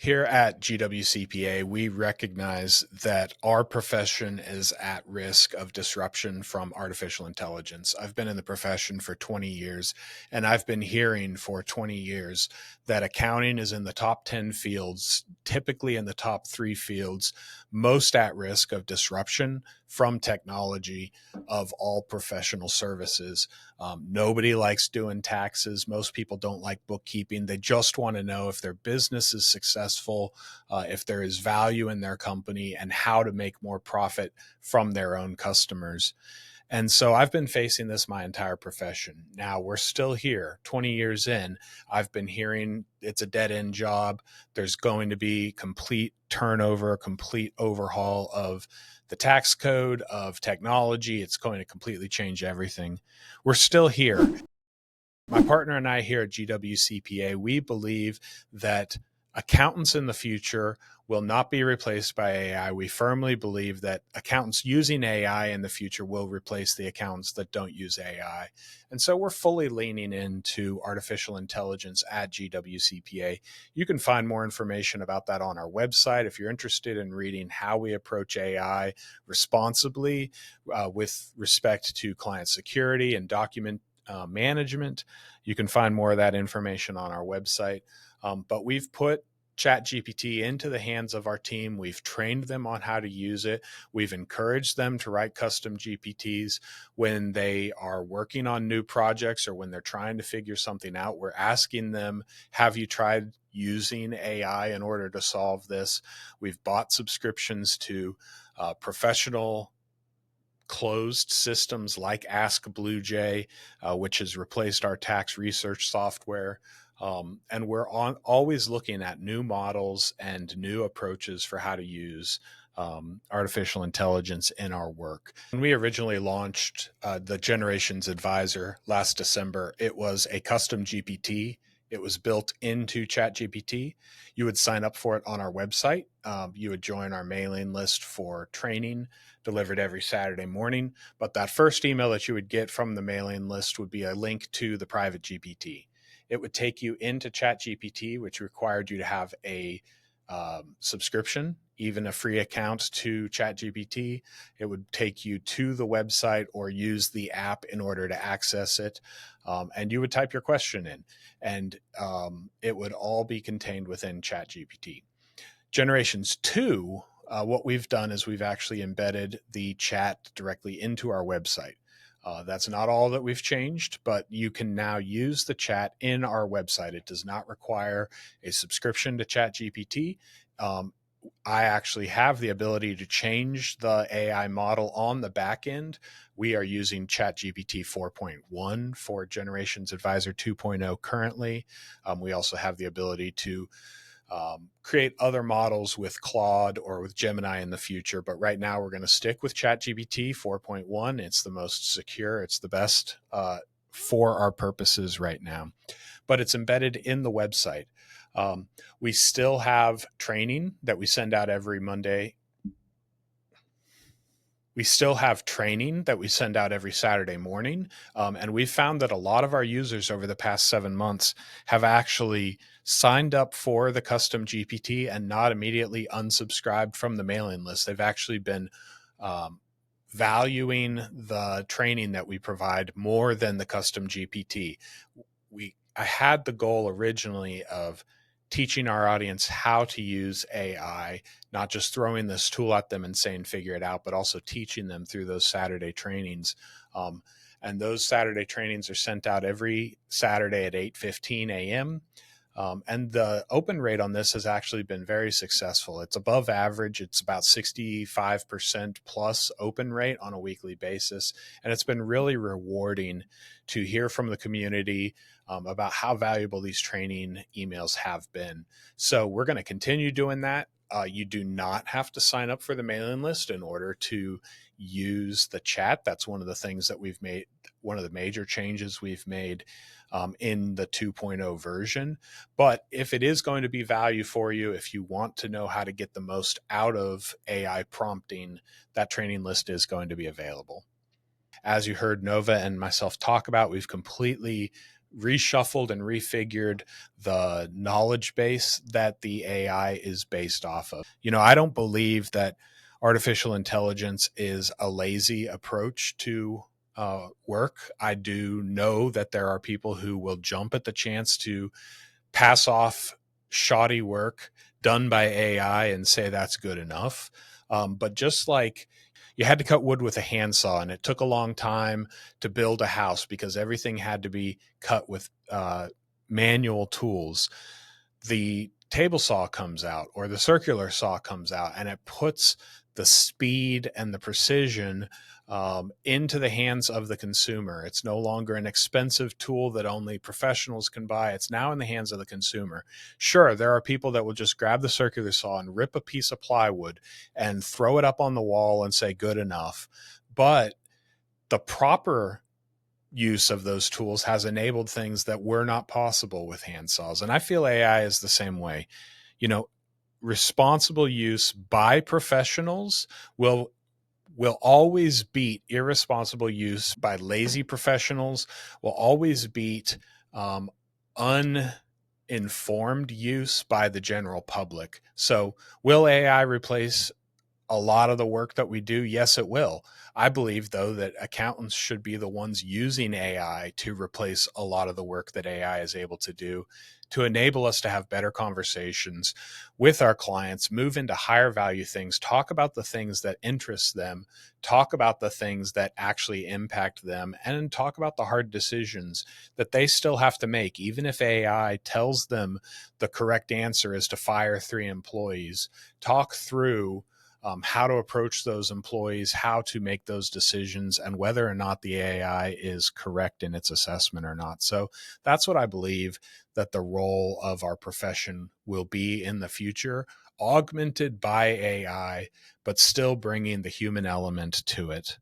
Here at GWCPA, we recognize that our profession is at risk of disruption from artificial intelligence. I've been in the profession for 20 years, and I've been hearing for 20 years that accounting is in the top 10 fields, typically in the top 3 fields, most at risk of disruption from technology of all professional services. Nobody likes doing taxes. Most people don't like bookkeeping. They just want to know if their business is successful, if there is value in their company, and how to make more profit from their own customers. And so I've been facing this my entire profession. Now we're still here 20 years in. I've been hearing it's a dead end job. There's going to be complete turnover, complete overhaul of the tax code, of technology. It's going to completely change everything. We're still here. My partner and I here at GWCPA, we believe that accountants in the future will not be replaced by AI. We firmly believe that accountants using AI in the future will replace the accountants that don't use AI. And so we're fully leaning into artificial intelligence at GWCPA. You can find more information about that on our website. If you're interested in reading how we approach AI responsibly with respect to client security and document management, you can find more of that information on our website. But we've put ChatGPT into the hands of our team. We've trained them on how to use it. We've encouraged them to write custom GPTs when they are working on new projects or when they're trying to figure something out. We're asking them, have you tried using AI in order to solve this? We've bought subscriptions to professional closed systems like Ask BlueJ, which has replaced our tax research software. And we're always looking at new models and new approaches for how to use artificial intelligence in our work. When we originally launched the Generations Advisor last December, it was a custom GPT. It was built into ChatGPT. You would sign up for it on our website. You would join our mailing list for training delivered every Saturday morning. But that first email that you would get from the mailing list would be a link to the private GPT. It would take you into ChatGPT, which required you to have a subscription, even a free account to ChatGPT. It would take you to the website or use the app in order to access it. And you would type your question in, and it would all be contained within ChatGPT. Generations 2, what we've done is we've actually embedded the chat directly into our website. That's not all that we've changed, but you can now use the chat in our website. It does not require a subscription to ChatGPT. I actually have the ability to change the AI model on the back end. We are using ChatGPT 4.1 for Generations Advisor 2.0 currently. We also have the ability to create other models with Claude or with Gemini in the future. But right now we're going to stick with ChatGPT 4.1. It's the most secure. It's the best for our purposes right now. But it's embedded in the website. We still have training that we send out every Monday. We still have training that we send out every Saturday morning. And we've found that a lot of our users over the past 7 months have actually signed up for the custom GPT and not immediately unsubscribed from the mailing list. They've actually been valuing the training that we provide more than the custom GPT. I had the goal originally of teaching our audience how to use AI, not just throwing this tool at them and saying, figure it out, but also teaching them through those Saturday trainings. And those Saturday trainings are sent out every Saturday at 8:15 a.m. And the open rate on this has actually been very successful. It's above average. It's about 65% plus open rate on a weekly basis. And it's been really rewarding to hear from the community about how valuable these training emails have been. So we're going to continue doing that. You do not have to sign up for the mailing list in order to use the chat. That's one of the things that we've made, one of the major changes we've made in the 2.0 version. But if it is going to be value for you, if you want to know how to get the most out of AI prompting, that training list is going to be available. As you heard Nova and myself talk about, we've completely reshuffled and refigured the knowledge base that the AI is based off of. I don't believe that artificial intelligence is a lazy approach to work. I do know that there are people who will jump at the chance to pass off shoddy work done by AI and say that's good enough. But just like you had to cut wood with a handsaw, and it took a long time to build a house because everything had to be cut with manual tools. The table saw comes out or the circular saw comes out, and it puts the speed and the precision into the hands of the consumer. It's no longer an expensive tool that only professionals can buy. It's now in the hands of the consumer. Sure, there are people that will just grab the circular saw and rip a piece of plywood and throw it up on the wall and say, good enough. But the proper use of those tools has enabled things that were not possible with hand saws. And I feel AI is the same way. You know, responsible use by professionals will always beat irresponsible use by lazy professionals, will always beat uninformed use by the general public. So will AI replace a lot of the work that we do? Yes, it will. I believe, though, that accountants should be the ones using AI to replace a lot of the work that AI is able to do to enable us to have better conversations with our clients, move into higher value things, talk about the things that interest them, talk about the things that actually impact them, and talk about the hard decisions that they still have to make. Even if AI tells them the correct answer is to fire 3 employees, talk through how to approach those employees, how to make those decisions, and whether or not the AI is correct in its assessment or not. So that's what I believe that the role of our profession will be in the future, augmented by AI, but still bringing the human element to it.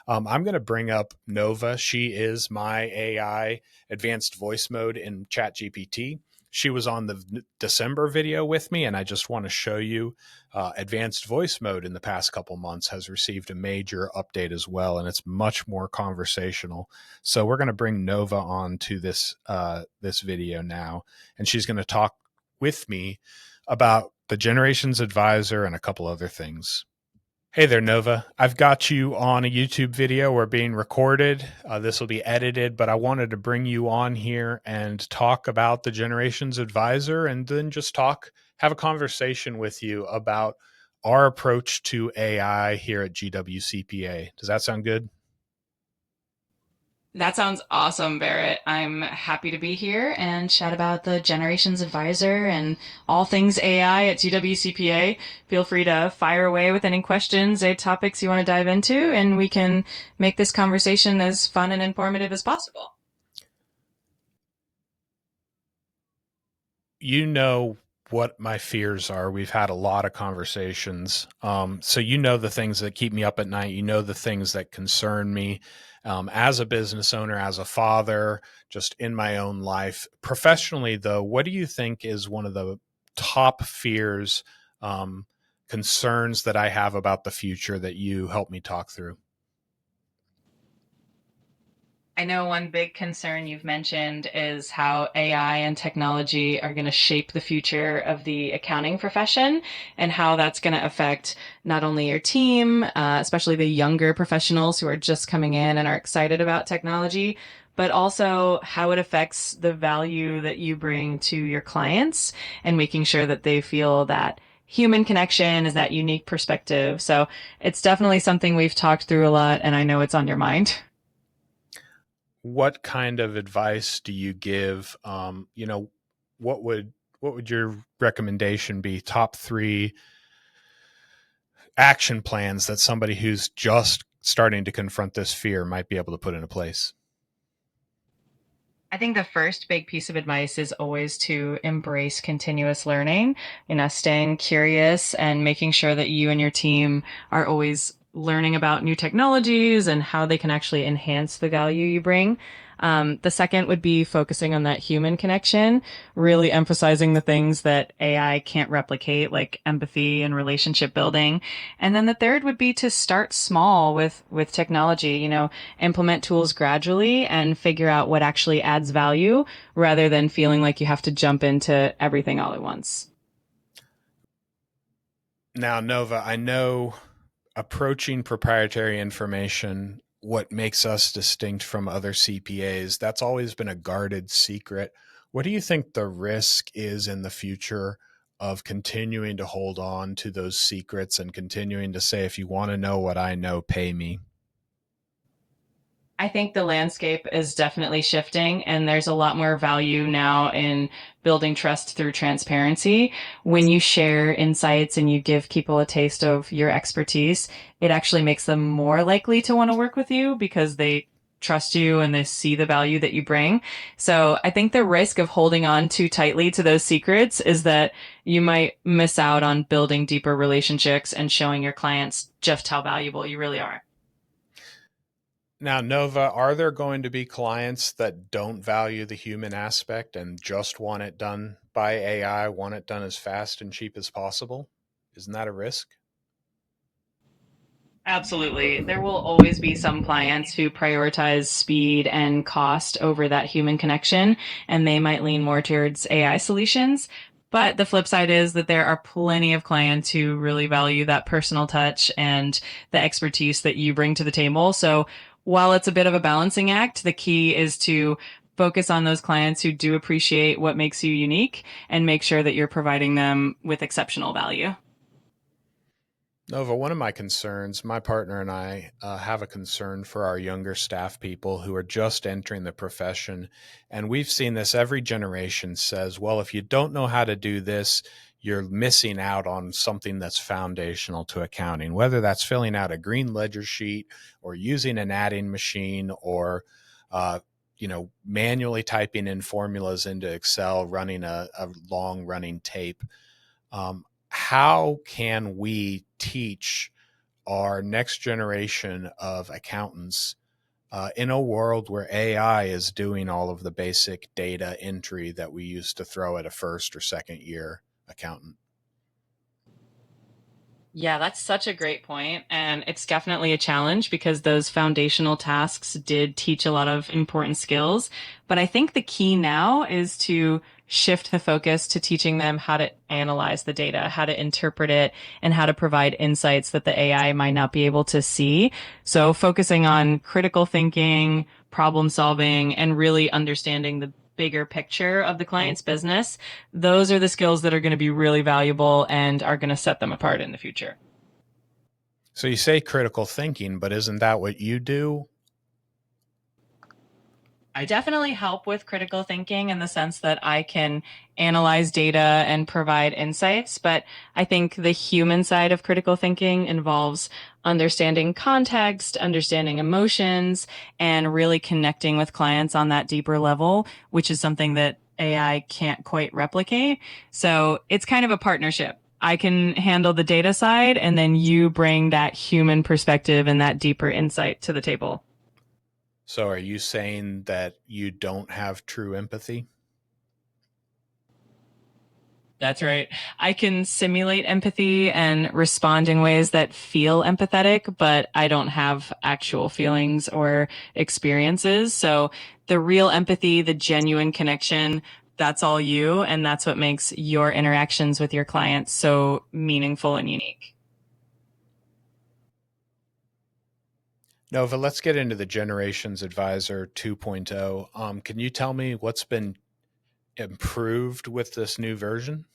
I'm going to bring up Nova. She is my AI advanced voice mode in ChatGPT. She was on the December video with me, and I just want to show you advanced voice mode in the past couple months has received a major update as well, and it's much more conversational. So we're going to bring Nova on to this video now, and she's going to talk with me about the Generations Advisor and a couple other things. Hey there, Nova. I've got you on a YouTube video. We're being recorded. This will be edited, but I wanted to bring you on here and talk about the Generations Advisor and then just have a conversation with you about our approach to AI here at GWCPA. Does that sound good? That sounds awesome, Barrett. I'm happy to be here and chat about the Generations Advisor and all things AI at GWCPA. Feel free to fire away with any questions or topics you want to dive into, and we can make this conversation as fun and informative as possible. You know what my fears are. We've had a lot of conversations. So you know the things that keep me up at night. You know the things that concern me as a business owner, as a father, just in my own life. Professionally, though, what do you think is one of the top fears, concerns that I have about the future that you help me talk through? I know one big concern you've mentioned is how AI and technology are going to shape the future of the accounting profession and how that's going to affect not only your team, especially the younger professionals who are just coming in and are excited about technology, but also how it affects the value that you bring to your clients and making sure that they feel that human connection is that unique perspective. So it's definitely something we've talked through a lot, and I know it's on your mind. What kind of advice do you give? What would your recommendation be? Top 3 action plans that somebody who's just starting to confront this fear might be able to put into place? I think the first big piece of advice is always to embrace continuous learning, staying curious and making sure that you and your team are always learning about new technologies and how they can actually enhance the value you bring. The second would be focusing on that human connection, really emphasizing the things that AI can't replicate, like empathy and relationship building. And then the third would be to start small with technology, implement tools gradually and figure out what actually adds value rather than feeling like you have to jump into everything all at once. Now, Nova, I know approaching proprietary information, what makes us distinct from other CPAs, that's always been a guarded secret. What do you think the risk is in the future of continuing to hold on to those secrets and continuing to say, if you want to know what I know, pay me? I think the landscape is definitely shifting, and there's a lot more value now in building trust through transparency. When you share insights and you give people a taste of your expertise, it actually makes them more likely to want to work with you because they trust you and they see the value that you bring. So I think the risk of holding on too tightly to those secrets is that you might miss out on building deeper relationships and showing your clients just how valuable you really are. Now, Nova, are there going to be clients that don't value the human aspect and just want it done by AI, want it done as fast and cheap as possible? Isn't that a risk? Absolutely. There will always be some clients who prioritize speed and cost over that human connection, and they might lean more towards AI solutions. But the flip side is that there are plenty of clients who really value that personal touch and the expertise that you bring to the table. So while it's a bit of a balancing act, the key is to focus on those clients who do appreciate what makes you unique and make sure that you're providing them with exceptional value. Nova, one of my concerns, my partner and I have a concern for our younger staff people who are just entering the profession. And we've seen this every generation says, well, if you don't know how to do this, you're missing out on something that's foundational to accounting, whether that's filling out a green ledger sheet or using an adding machine or manually typing in formulas into Excel, running a long running tape. How can we teach our next generation of accountants in a world where AI is doing all of the basic data entry that we used to throw at a first or second year accountant? Yeah, that's such a great point. And it's definitely a challenge because those foundational tasks did teach a lot of important skills. But I think the key now is to shift the focus to teaching them how to analyze the data, how to interpret it, and how to provide insights that the AI might not be able to see. So focusing on critical thinking, problem solving, and really understanding the bigger picture of the client's business, those are the skills that are going to be really valuable and are going to set them apart in the future. So you say critical thinking, but isn't that what you do? I definitely help with critical thinking in the sense that I can analyze data and provide insights. But I think the human side of critical thinking involves understanding context, understanding emotions, and really connecting with clients on that deeper level, which is something that AI can't quite replicate. So it's kind of a partnership. I can handle the data side, and then you bring that human perspective and that deeper insight to the table. So are you saying that you don't have true empathy? That's right. I can simulate empathy and respond in ways that feel empathetic, but I don't have actual feelings or experiences. So the real empathy, the genuine connection, that's all you. And that's what makes your interactions with your clients so meaningful and unique. Nova, let's get into the Generations Advisor 2.0. Can you tell me what's been improved with this new version?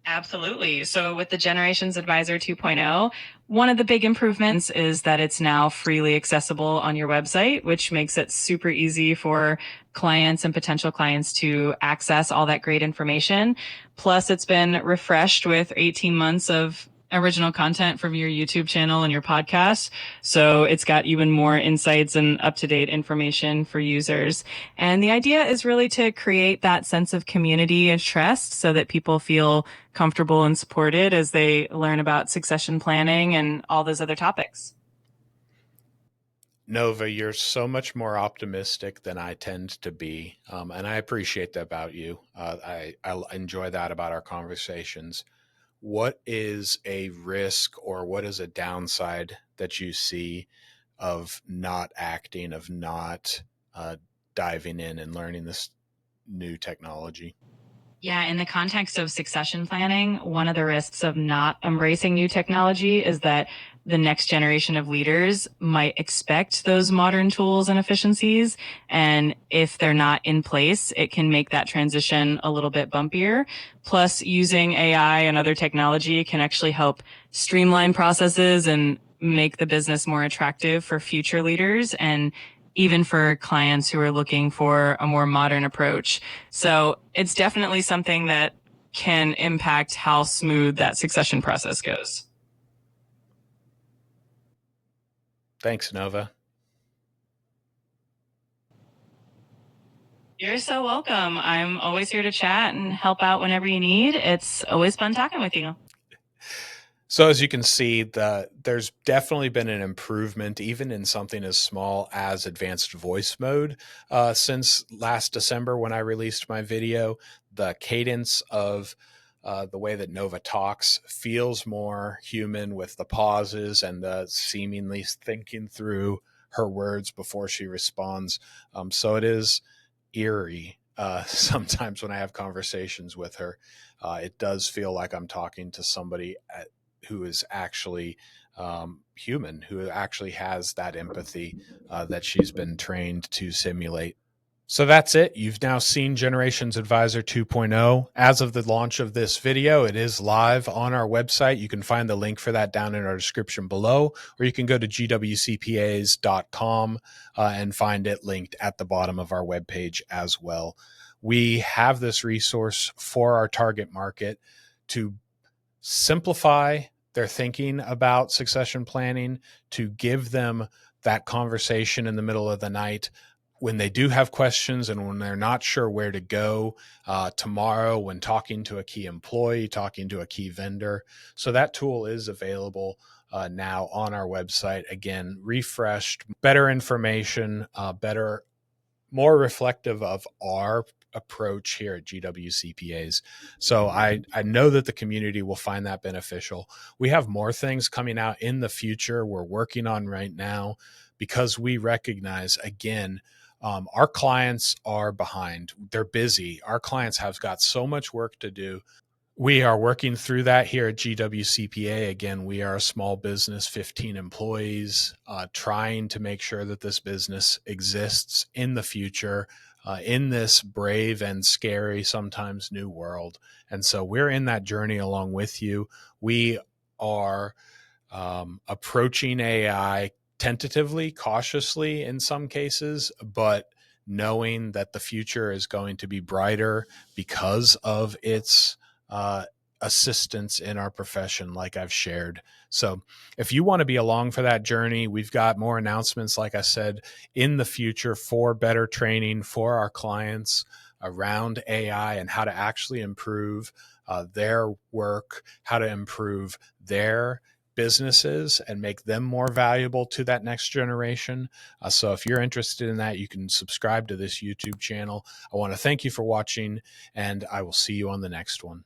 Absolutely. So with the Generations Advisor 2.0, one of the big improvements is that it's now freely accessible on your website, which makes it super easy for clients and potential clients to access all that great information. Plus, it's been refreshed with 18 months of original content from your YouTube channel and your podcast. So it's got even more insights and up to date information for users. And the idea is really to create that sense of community and trust so that people feel comfortable and supported as they learn about succession planning and all those other topics. Nova, you're so much more optimistic than I tend to be, and I appreciate that about you. I enjoy that about our conversations. What is a risk or what is a downside that you see of not acting, of not uh, diving in and learning this new technology? Yeah, in the context of succession planning, one of the risks of not embracing new technology is that the next generation of leaders might expect those modern tools and efficiencies. And if they're not in place, it can make that transition a little bit bumpier. Plus, using AI and other technology can actually help streamline processes and make the business more attractive for future leaders and even for clients who are looking for a more modern approach. So it's definitely something that can impact how smooth that succession process goes. Thanks, Nova. You're so welcome. I'm always here to chat and help out whenever you need. It's always fun talking with you. So as you can see, there's definitely been an improvement, even in something as small as advanced voice mode, since last December when I released my video. The cadence of the way that Nova talks feels more human with the pauses and the seemingly thinking through her words before she responds. So it is eerie sometimes when I have conversations with her. It does feel like I'm talking to somebody who is actually human, who actually has that empathy that she's been trained to simulate. So that's it. You've now seen Generations Advisor 2.0. As of the launch of this video, it is live on our website. You can find the link for that down in our description below, or you can go to gwcpas.com and find it linked at the bottom of our webpage as well. We have this resource for our target market to simplify their thinking about succession planning, to give them that conversation in the middle of the night when they do have questions and when they're not sure where to go tomorrow when talking to a key employee, talking to a key vendor. So that tool is available now on our website. Again, refreshed, better information, better, more reflective of our approach here at GWCPAs. So I know that the community will find that beneficial. We have more things coming out in the future we're working on right now because we recognize, again, our clients are behind. They're busy. Our clients have got so much work to do. We are working through that here at GWCPA. Again, we are a small business, 15 employees, trying to make sure that this business exists in the future, in this brave and scary, sometimes new world. And so we're in that journey along with you. We are approaching AI tentatively, cautiously in some cases, but knowing that the future is going to be brighter because of its uh, assistance in our profession, like I've shared. So, if you want to be along for that journey, we've got more announcements, like I said, in the future for better training for our clients around AI and how to actually improve their work, how to improve their businesses and make them more valuable to that next generation. So if you're interested in that, you can subscribe to this YouTube channel. I want to thank you for watching, and I will see you on the next one.